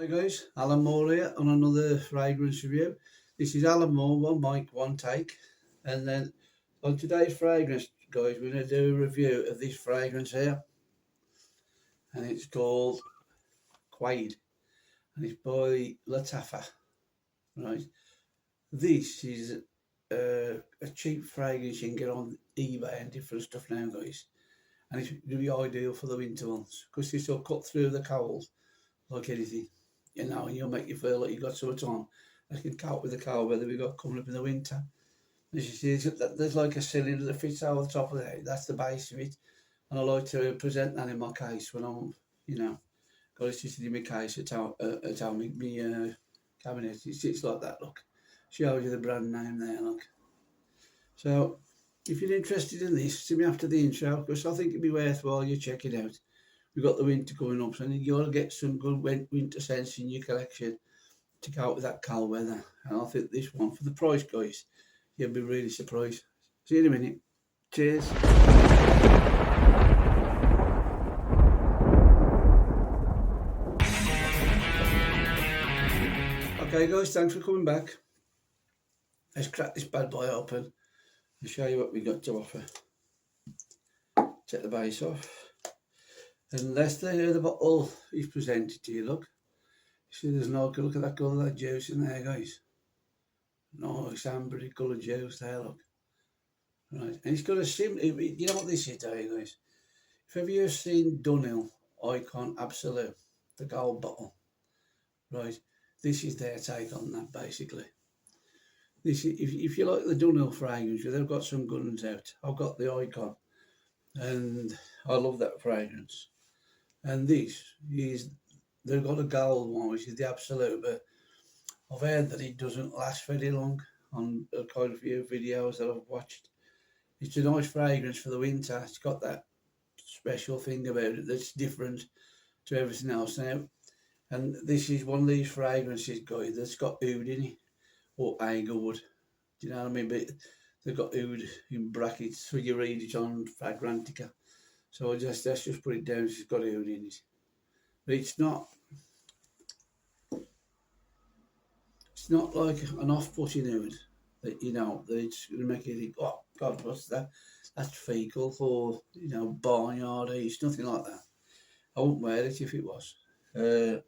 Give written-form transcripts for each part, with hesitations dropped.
Hi guys, Alan Moore here on another fragrance review. This is Alan Moore, one mic, one take. And then on today's fragrance, guys, we're going to do a review of this fragrance here. And it's called Qaa'Ed. And it's by Lattaffa. Right. This is a cheap fragrance you can get on eBay and different stuff now, guys. And it's really ideal for the winter months because this will cut through the cold like anything. And you'll make you feel like you've got something on that can cope with the cold weather we've got coming up in the winter. As you see, there's like a cylinder that fits over the top of it. That's the base of it. And I like to present that in my case when I'm, got it sitting in my case at home, my cabinet. It sits like that, look. Shows you the brand name there, look. So, if you're interested in this, see me after the intro, because I think it'd be worthwhile you check it out. We've got the winter coming up, so you got to get some good winter scents in your collection to go out with that cold weather. And I think this one, for the price, guys, you'll be really surprised. See you in a minute. Cheers. Okay, guys, thanks for coming back. Let's crack this bad boy open and show you what we got to offer. Take the base off. And that's the bottle is presented to you, look. See, there's no, look at that colour, that juice in there, guys. Nice ambery coloured juice there, look. Right, and it's got a you know what this is, do you guys? If ever you've seen Dunhill Icon Absolute, the gold bottle, right, this is their take on that, basically. This is, if you like the Dunhill fragrance, they've got some good ones out. I've got the Icon, and I love that fragrance. And this is, they've got a gold one, which is the Absolute, but I've heard that it doesn't last very long on quite a few videos that I've watched. It's a nice fragrance for the winter. It's got that special thing about it that's different to everything else now. And this is one of these fragrances, guys, that's got oud in it, or Hagerwood. Do you know what I mean? But they've got oud in brackets, so you read it on Fragrantica. So let's just put it down. It's got oud in it, but it's not like an off-putting oud that that it's going to make you think, oh God, what's that? That's fecal or barnyard. It's nothing like that. I wouldn't wear it if it was. But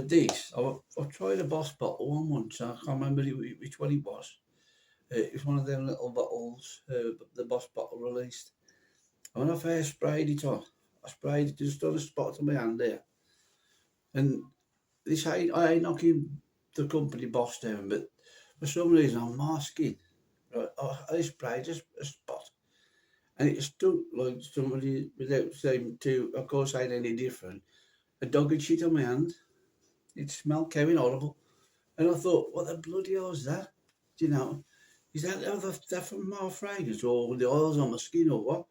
this, I've tried a Boss bottle one once. I can't remember which one it was. It was one of them little bottles the Boss bottle released. And when I first sprayed it on, I sprayed it just on a spot on my hand there. And this I ain't knocking the company Boss down, but for some reason on my skin, right, I sprayed just a spot. And it stuck like somebody, without saying to, of course, ain't any different, a dog had shit on my hand. It smelled kind horrible. And I thought, what the bloody hell is that? Is that from my fragrance or the oils on my skin or what?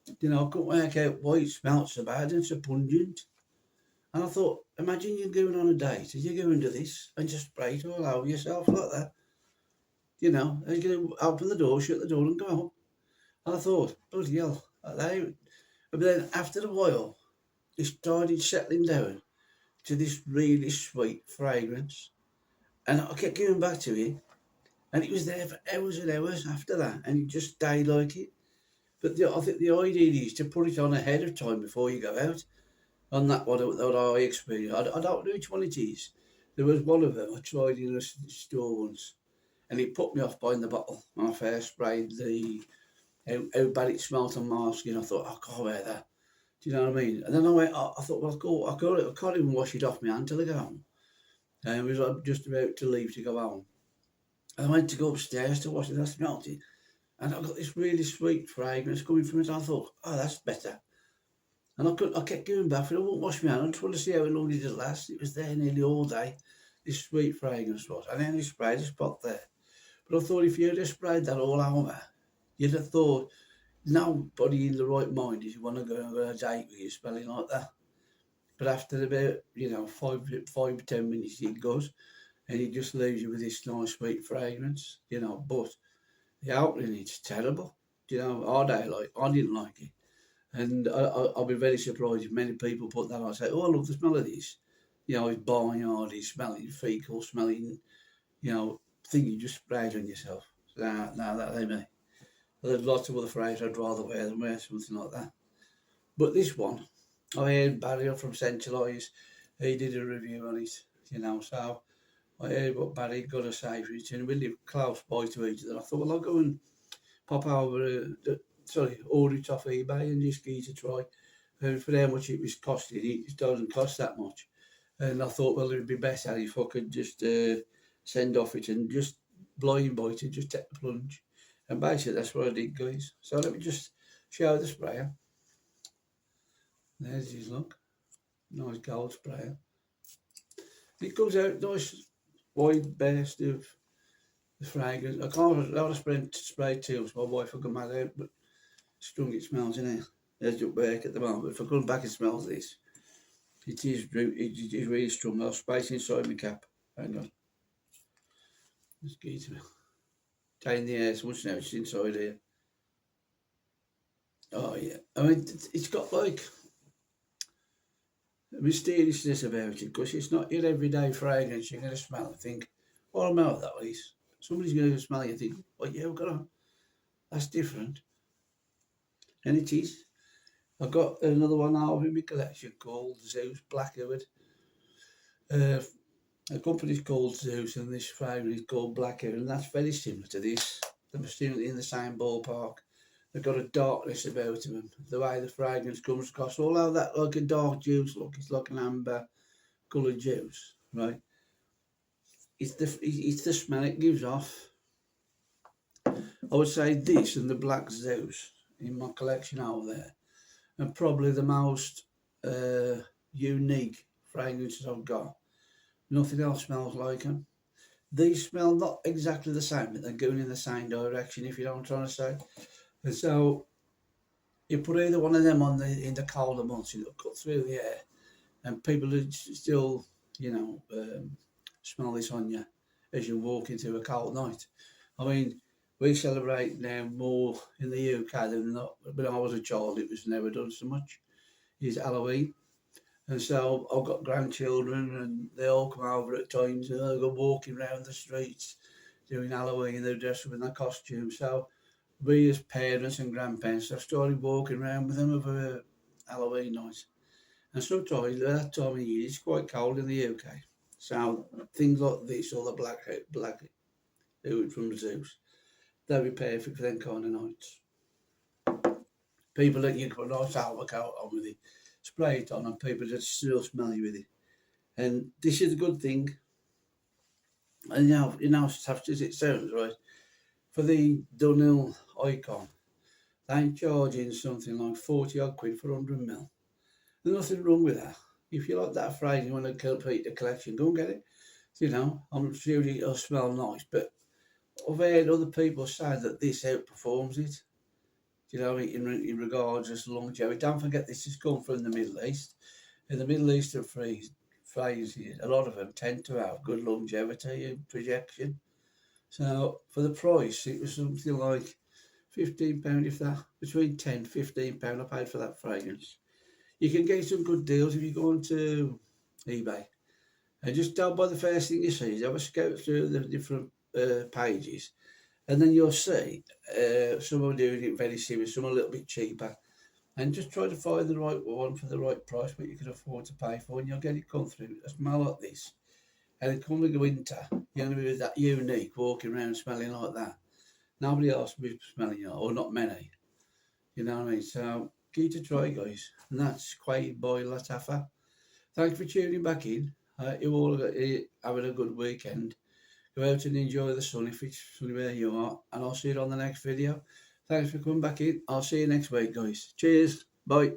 I couldn't work out why it smelled so bad and so pungent. And I thought, imagine you're going on a date and you go into this and just spray it all over yourself like that. And you're going to open the door, shut the door and go out. And I thought, bloody hell. But then after a while, it started settling down to this really sweet fragrance. And I kept going back to it. And it was there for hours and hours after that. And it just stayed like it. But I think the idea is to put it on ahead of time before you go out. On that one that I experienced. I don't know which one it is. There was one of them I tried in a store once. And it put me off buying the bottle when I first sprayed how bad it smelt on my skin. I thought, I can't wear that. Do you know what I mean? And then I thought, well, cool, I can't even wash it off my hand till I go home. And I was just about to leave to go home. And I went to go upstairs to wash it, I smelt it. And I got this really sweet fragrance coming from it. I thought, oh, that's better. And I kept going back, and I wouldn't wash my hand. I just wanted to see how long it would last. It was there nearly all day, this sweet fragrance was. And then I sprayed a spot there. But I thought if you'd have sprayed that all over, you'd have thought, nobody in the right mind is you want to go on a date with you smelling like that. But after about, 5 10 minutes it goes, and it just leaves you with this nice sweet fragrance, but the opening, it's terrible. I didn't like it. And I'll be very surprised if many people put that on and say, oh, I love the smell of this. you know, it's barnyardy, smelling fecal, smelling, you know, thing you just sprayed on yourself. So now that ain't me. There's lots of other phrases I'd rather wear than wear something like that. But this one, I heard Barry from Centralise, he did a review on it, you know, so I heard what Barry got to say for it, and we live close by to each other. I thought, well, I'll go and pop over, order it off eBay and just give it a try. And for how much it was costing, it doesn't cost that much. And I thought, well, it would be better if I could just send off it and just blind bite it, just take the plunge. And basically, that's what I did, guys. So let me just show the sprayer. There's his look. Nice gold sprayer. It comes out nice wide burst of the fragrance. I have spray too, so my wife will come out, but strong it smells in here. There's up back at the moment. But if I come back and smells this, it is really strong. I'll spray it inside my cap. Hang on. Let's get it. Taking the air so much now, it's inside here. Oh yeah. I mean, it's got like a mysteriousness about it, because it's not your everyday fragrance. You're going to smell and think, what a mouth that is. Somebody's going to smell it and think, well, yeah, we've got on. That's different. And it is. I've got another one out in my collection called Zeus Blackwood. The company's called Zeus, and this fragrance is called Blackwood, and that's very similar to this. They're still in the same ballpark. They've got a darkness about them. The way the fragrance comes across, although that like a dark juice look, it's like an amber coloured juice, right? It's the smell it gives off. I would say this and the Black Zeus in my collection over there, and probably the most unique fragrances I've got. Nothing else smells like them. These smell not exactly the same, but they're going in the same direction, if you know what I'm trying to say. And so you put either one of them on in the colder months, it'll cut through the air, and people are still, you know, smell this on you as you walk into a cold night. I mean, we celebrate now more in the UK than not. When I was a child, it was never done so much. It's Halloween. And so I've got grandchildren, and they all come over at times, and they go walking around the streets doing Halloween. They're dressed up in their costumes. So we as parents and grandparents have started walking around with them over Halloween night. And sometimes at that time of year, it's quite cold in the UK. So things like this, or the black oud from Zeus, they'd be perfect for them kind of nights. People that you can put a nice alcohol on with it, spray it on, and people just still smell you with it. And this is a good thing. And as tough as it sounds, right? For the dunhill icon, they're charging something like 40 odd quid for 100 ml. There's nothing wrong with that. If you like that phrase, you want to complete the collection, go and get it. You know, I'm sure it'll smell nice, but I've heard other people say that this outperforms it. You know, in regards to longevity. Don't forget, this has come from the Middle East. In the Middle Eastern phrases, a lot of them tend to have good longevity and projection. So for the price, it was something like £15, if that, between £10 and £15 I paid for that fragrance. You can get some good deals if you go onto eBay. And just don't buy the first thing you see. Have a scout through the different pages, and then you'll see some are doing it very similar, some are a little bit cheaper. And just try to find the right one for the right price, what you can afford to pay for, and you'll get it come through. A smell like this. And it comes in the winter, you're going to be that unique, walking around smelling like that. Nobody else will be smelling it, or not many. You know what I mean? So, give it a try, guys. And that's Qaa'Ed by Lattaffa. Thanks for tuning back in. You all having a good weekend. Go out and enjoy the sun if it's sunny where you are. And I'll see you on the next video. Thanks for coming back in. I'll see you next week, guys. Cheers. Bye.